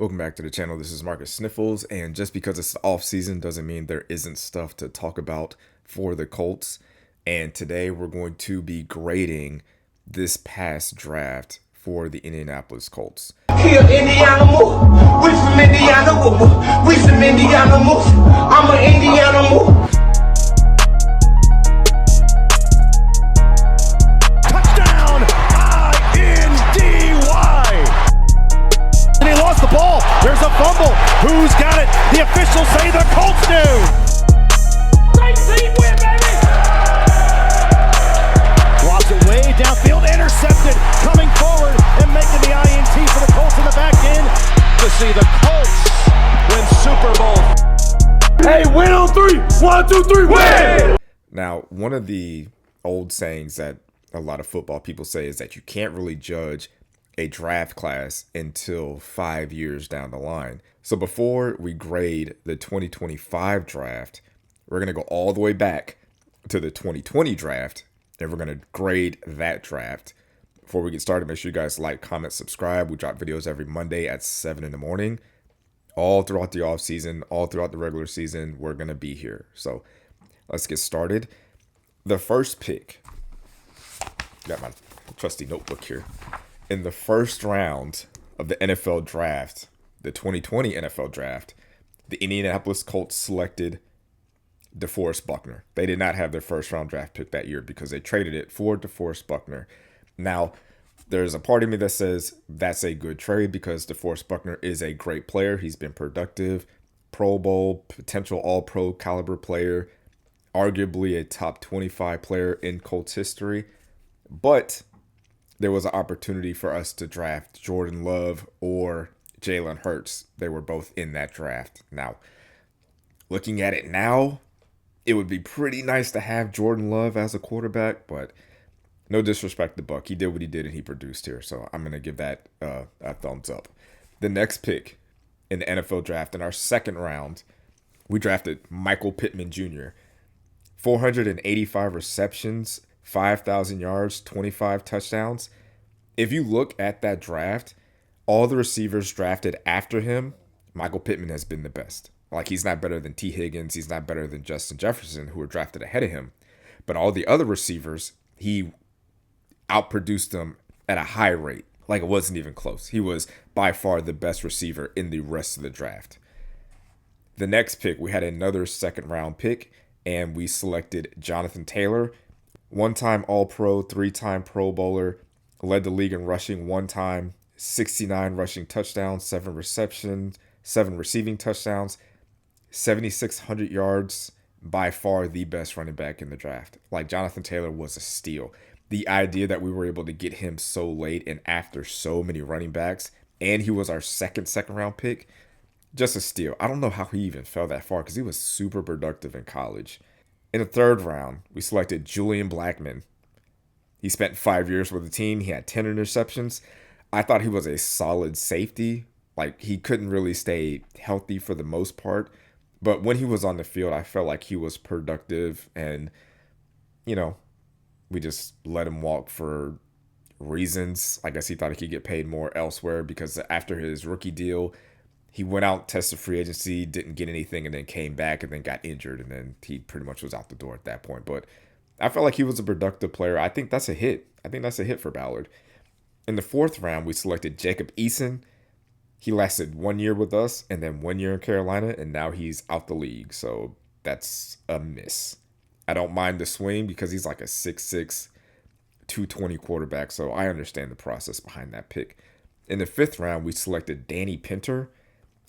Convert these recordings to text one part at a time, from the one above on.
Welcome back to the channel. This is Marcus Sniffles, and just because it's off season doesn't mean there isn't stuff to talk about for the Colts. And today we're going to be grading this past draft for the Indianapolis Colts. Here, Indiana move. We from Indiana move. We some Indiana move. I'm an Indiana move. Touchdown! I-N-D-Y! And he lost the ball. There's a fumble. Who's got it? The officials say the Colts do. Great team win, baby! Lobs it way downfield, intercepted, coming forward and making the INT for the Colts in the back end. To see the Colts win Super Bowl. Hey, win on three! 1, 2, 3, win! Now, one of the old sayings that a lot of football people say is that you can't really judge a draft class until 5 years down the line. So before we grade the 2025 draft, we're going to go all the way back to the 2020 draft, and we're going to grade that draft. Before we get started, make sure you guys like, comment, subscribe. We drop videos every Monday at 7 in the morning. All throughout the off season, all throughout the regular season, we're going to be here. So let's get started. The first pick, got my trusty notebook here. In the first round of the NFL draft, the 2020 NFL draft, the Indianapolis Colts selected DeForest Buckner. They did not have their first round draft pick that year because they traded it for DeForest Buckner. Now, there's a part of me that says that's a good trade because DeForest Buckner is a great player. He's been productive, Pro Bowl, potential All-Pro caliber player, arguably a top 25 player in Colts history. But there was an opportunity for us to draft Jordan Love or Jalen Hurts. They were both in that draft. Now, looking at it now, it would be pretty nice to have Jordan Love as a quarterback, but no disrespect to Buck. He did what he did and he produced here. So I'm going to give that a thumbs up. The next pick in the NFL draft, in our second round, we drafted Michael Pittman Jr. 485 receptions, 5,000 yards, 25 touchdowns. If you look at that draft, all the receivers drafted after him, Michael Pittman has been the best. Like, he's not better than T. Higgins. He's not better than Justin Jefferson, who were drafted ahead of him. But all the other receivers, he outproduced them at a high rate. Like, it wasn't even close. He was by far the best receiver in the rest of the draft. The next pick, we had another second round pick, and we selected Jonathan Taylor. One-time All-Pro, three-time Pro Bowler, led the league in rushing one time, 69 rushing touchdowns, 7 receptions, 7 receiving touchdowns, 7,600 yards, by far the best running back in the draft. Like, Jonathan Taylor was a steal. The idea that we were able to get him so late and after so many running backs, and he was our second round pick, just a steal. I don't know how he even fell that far because he was super productive in college. In the third round, we selected Julian Blackmon. He spent 5 years with the team. He had 10 interceptions. I thought he was a solid safety. Like, he couldn't really stay healthy for the most part. But when he was on the field, I felt like he was productive. And, you know, we just let him walk for reasons. I guess he thought he could get paid more elsewhere because after his rookie deal, he went out, tested free agency, didn't get anything, and then came back and then got injured. And then he pretty much was out the door at that point. But I felt like he was a productive player. I think that's a hit. I think that's a hit for Ballard. In the fourth round, we selected Jacob Eason. He lasted 1 year with us and then 1 year in Carolina, and now he's out the league. So that's a miss. I don't mind the swing because he's like a 6'6", 220 quarterback. So I understand the process behind that pick. In the fifth round, we selected Danny Pinter,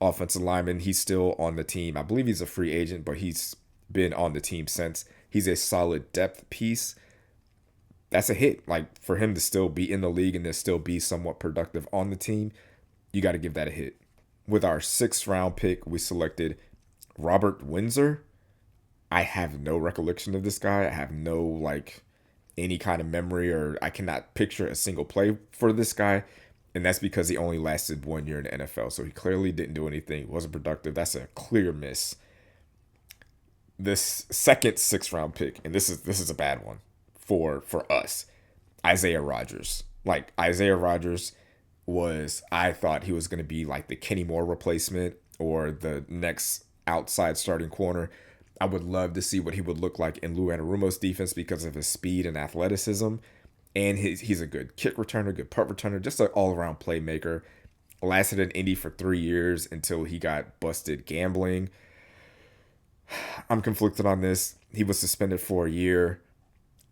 offensive lineman. He's still on the team. I believe he's a free agent, but he's been on the team since. He's a solid depth piece. That's a hit. Like, for him to still be in the league and to still be somewhat productive on the team, you got to give that a hit. With our sixth round pick, we selected Robert Windsor. I have no recollection of this guy. I have no, any kind of memory, or I cannot picture a single play for this guy. And that's because he only lasted 1 year in the NFL. So he clearly didn't do anything. He wasn't productive. That's a clear miss. This second sixth round pick, and this is a bad one for us, Isaiah Rodgers. Like, Isaiah Rodgers was I thought he was going to be like the Kenny Moore replacement or the next outside starting corner. I would love to see what he would look like in Lou Anarumo's defense because of his speed and athleticism. And he's a good kick returner, good punt returner, just an all-around playmaker. Lasted in Indy for 3 years until he got busted gambling. I'm conflicted on this. He was suspended for a year.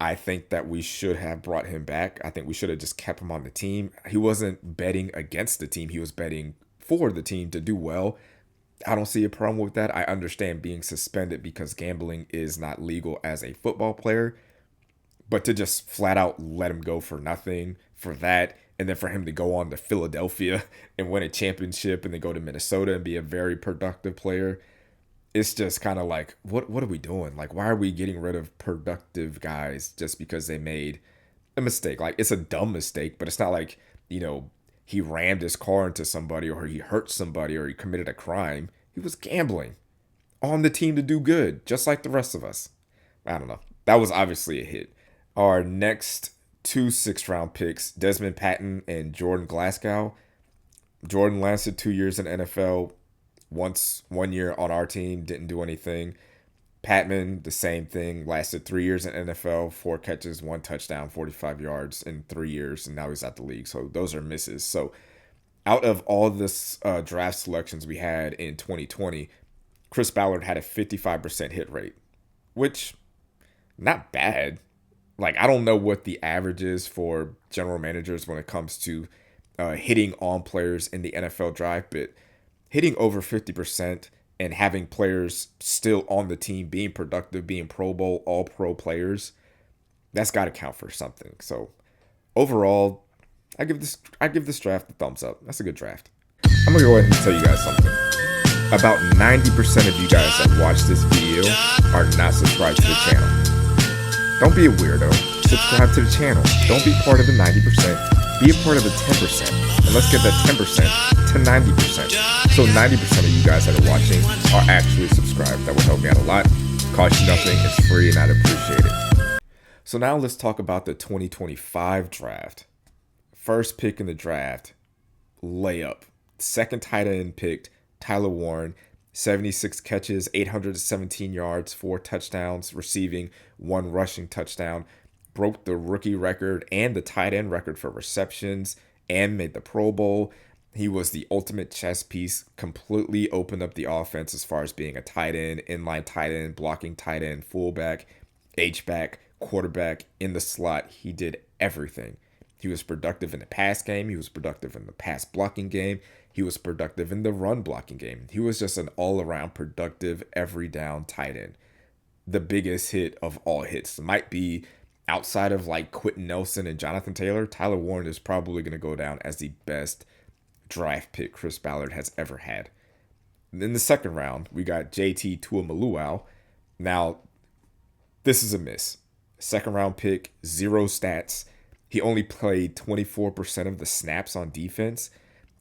I think that we should have brought him back. I think we should have just kept him on the team. He wasn't betting against the team. He was betting for the team to do well. I don't see a problem with that. I understand being suspended because gambling is not legal as a football player. But to just flat out let him go for nothing for that, and then for him to go on to Philadelphia and win a championship and then go to Minnesota and be a very productive player, it's just kind of like, what are we doing? Like, why are we getting rid of productive guys just because they made a mistake? Like, it's a dumb mistake, but it's not like, he rammed his car into somebody or he hurt somebody or he committed a crime. He was gambling on the team to do good, just like the rest of us. I don't know. That was obviously a hit. Our next 2 6th-round picks, Desmond Patton and Jordan Glasgow. Jordan lasted 2 years in NFL. 1 year on our team, didn't do anything. Patman, the same thing, lasted 3 years in NFL, 4 catches, 1 touchdown, 45 yards in 3 years, and now he's out the league. So those are misses. So out of all this draft selections we had in 2020, Chris Ballard had a 55% hit rate, which not bad. Like, I don't know what the average is for general managers when it comes to hitting on players in the NFL draft, but hitting over 50% and having players still on the team, being productive, being Pro Bowl, all pro players, that's got to count for something. So overall, I give this draft a thumbs up. That's a good draft. I'm gonna go ahead and tell you guys something. About 90% of you guys that watch this video are not subscribed to the channel. Don't be a weirdo. Subscribe to the channel. Don't be part of the 90%. Be a part of the 10%. And let's get that 10% to 90%. So 90% of you guys that are watching are actually subscribed. That would help me out a lot. Cost you nothing. It's free and I'd appreciate it. So now let's talk about the 2025 draft. First pick in the draft, layup. Second tight end picked, Tyler Warren. 76 catches, 817 yards, 4 touchdowns, receiving 1 rushing touchdown. Broke the rookie record and the tight end record for receptions and made the Pro Bowl. He was the ultimate chess piece, completely opened up the offense as far as being a tight end, inline tight end, blocking tight end, fullback, H-back, quarterback, in the slot. He did everything. He was productive in the pass game. He was productive in the pass blocking game. He was productive in the run blocking game. He was just an all-around productive, every down tight end. The biggest hit of all hits might be outside of like Quentin Nelson and Jonathan Taylor. Tyler Warren is probably going to go down as the best draft pick Chris Ballard has ever had. In the second round, we got JT Tuimoloau. Now, this is a miss. Second round pick, 0 stats. He only played 24% of the snaps on defense.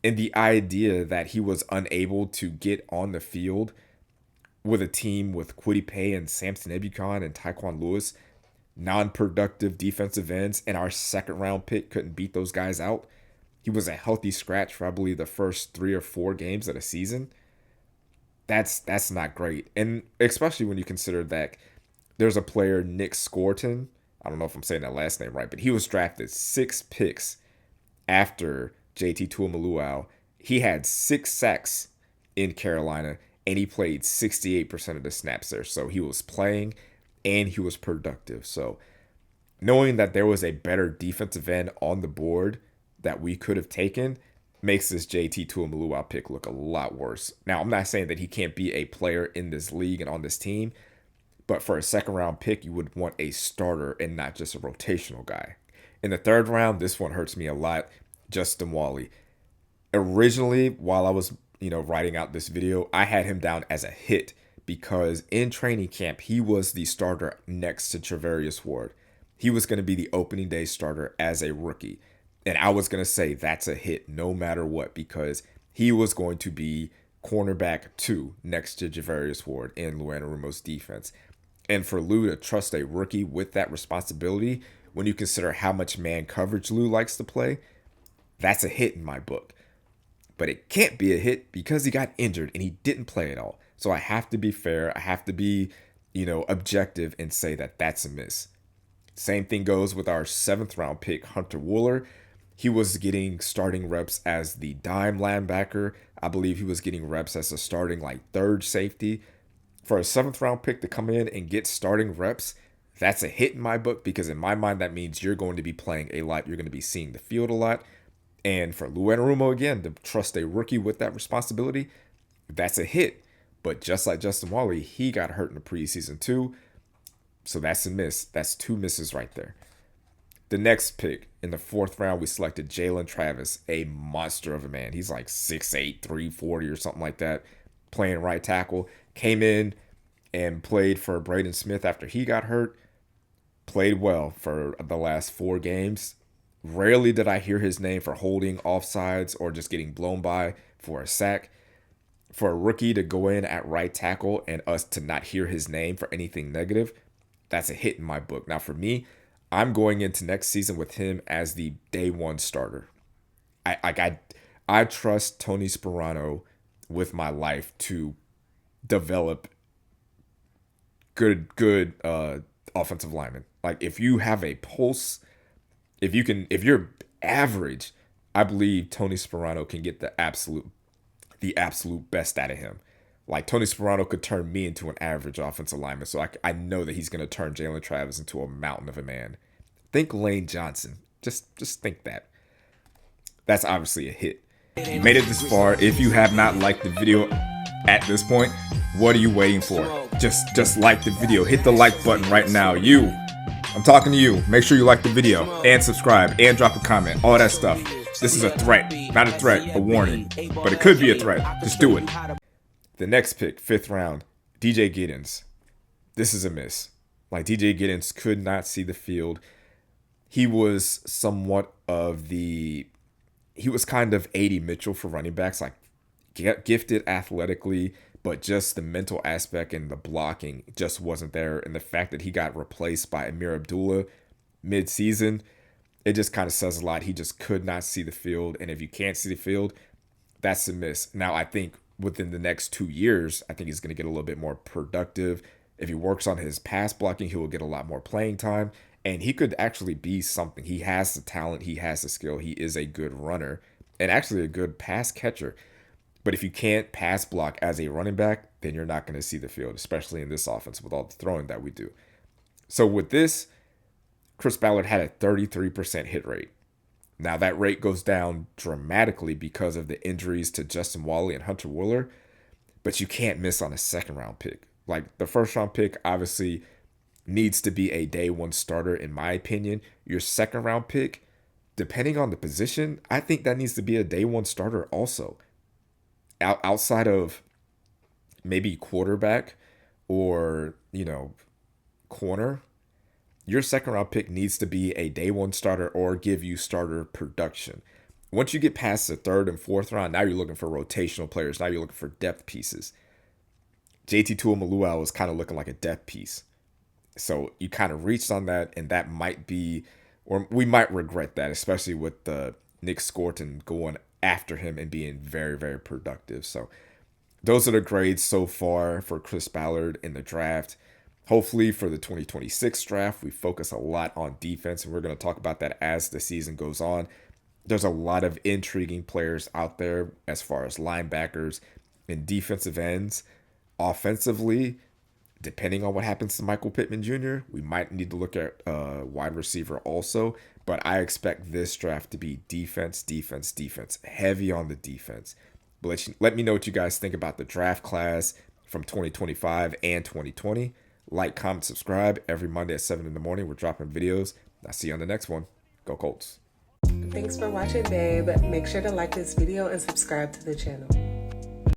And the idea that he was unable to get on the field with a team with Kwity Paye and Samson Ebukam and Tyquan Lewis, non-productive defensive ends, and our second round pick couldn't beat those guys out. He was a healthy scratch for, I believe, the first 3 or 4 games of the season. That's not great. And especially when you consider that there's a player, Nick Scorton. I don't know if I'm saying that last name right, but he was drafted 6 picks after JT Tuimoloau. He had 6 sacks in Carolina, and he played 68% of the snaps there. So he was playing, and he was productive. So knowing that there was a better defensive end on the board that we could have taken makes this JT Tuimoloau pick look a lot worse. Now, I'm not saying that he can't be a player in this league and on this team, but for a second round pick, you would want a starter and not just a rotational guy. In the third round, this one hurts me a lot. Justin Wally. Originally, while I was, writing out this video, I had him down as a hit because in training camp, he was the starter next to Trevarius Ward. He was going to be the opening day starter as a rookie. And I was going to say that's a hit no matter what because he was going to be cornerback 2 next to Javarius Ward in Lou Anarumo's defense. And for Lou to trust a rookie with that responsibility, when you consider how much man coverage Lou likes to play, That's a hit in my book. But it can't be a hit because he got injured and he didn't play at all. So I have to be fair. I have to be, objective and say that that's a miss. Same thing goes with our 7th round pick, Hunter Wooler. He was getting starting reps as the dime linebacker. I believe he was getting reps as a starting third safety. For a 7th round pick to come in and get starting reps, that's a hit in my book, because in my mind, that means you're going to be playing a lot. You're going to be seeing the field a lot. And for Lou Anarumo, again, to trust a rookie with that responsibility, that's a hit. But just like Justin Wally, he got hurt in the preseason too. So that's a miss. That's 2 misses right there. The next pick, in the 4th round, we selected Jalen Travis, a monster of a man. He's like 6'8", 340 or something like that, playing right tackle. Came in and played for Braden Smith after he got hurt. Played well for the last 4 games. Rarely did I hear his name for holding offsides or just getting blown by for a sack. For a rookie to go in at right tackle and us to not hear his name for anything negative, that's a hit in my book. Now for me, I'm going into next season with him as the day 1 starter. I trust Tony Sperano with my life to develop good offensive linemen. Like, if you have a pulse, if you're average, I believe Tony Sperano can get the absolute best out of him. Like, Tony Sperano could turn me into an average offensive lineman, so I know that he's going to turn Jalen Travis into a mountain of a man. Think Lane Johnson. Just think that. That's obviously a hit. You made it this far. If you have not liked the video at this point, what are you waiting for? Just like the video. Hit the like button right now. I'm talking to you. Make sure you like the video and subscribe and drop a comment. All that stuff. This is a threat. Not a threat, a warning. But it could be a threat. Just do it. The next pick, 5th round, DJ Giddens. This is a miss. Like, DJ Giddens could not see the field. He was somewhat of he was kind of A.D. Mitchell for running backs, like gifted athletically, but just the mental aspect and the blocking just wasn't there. And the fact that he got replaced by Amir Abdullah mid-season, it just kind of says a lot. He just could not see the field. And if you can't see the field, that's a miss. Now, I think within the next 2 years, I think he's going to get a little bit more productive. If he works on his pass blocking, he will get a lot more playing time. And he could actually be something. He has the talent. He has the skill. He is a good runner and actually a good pass catcher. But if you can't pass block as a running back, then you're not going to see the field, especially in this offense with all the throwing that we do. So with this, Chris Ballard had a 33% hit rate. Now that rate goes down dramatically because of the injuries to Justin Wally and Hunter Wooler, but you can't miss on a 2nd round pick. Like, the 1st round pick obviously needs to be a day 1 starter, in my opinion. Your 2nd round pick, depending on the position, I think that needs to be a day 1 starter also. Outside of maybe quarterback or, corner, your 2nd round pick needs to be a day 1 starter or give you starter production. Once you get past the 3rd and 4th round, now you're looking for rotational players. Now you're looking for depth pieces. JT Tuimaluau was kind of looking like a depth piece. So you kind of reached on that, and that might be, or we might regret that, especially with Nick Scorton going after him and being very, very productive. So those are the grades so far for Chris Ballard in the draft. Hopefully for the 2026 draft, we focus a lot on defense, and we're going to talk about that as the season goes on. There's a lot of intriguing players out there as far as linebackers and defensive ends. Offensively, depending on what happens to Michael Pittman Jr., we might need to look at wide receiver also. But I expect this draft to be defense, heavy on the defense. But let me know what you guys think about the draft class from 2025 and 2020. Like, comment, subscribe. Every Monday at 7 in the morning, we're dropping videos. I'll see you on the next one. Go Colts. Thanks for watching, babe. Make sure to like this video and subscribe to the channel.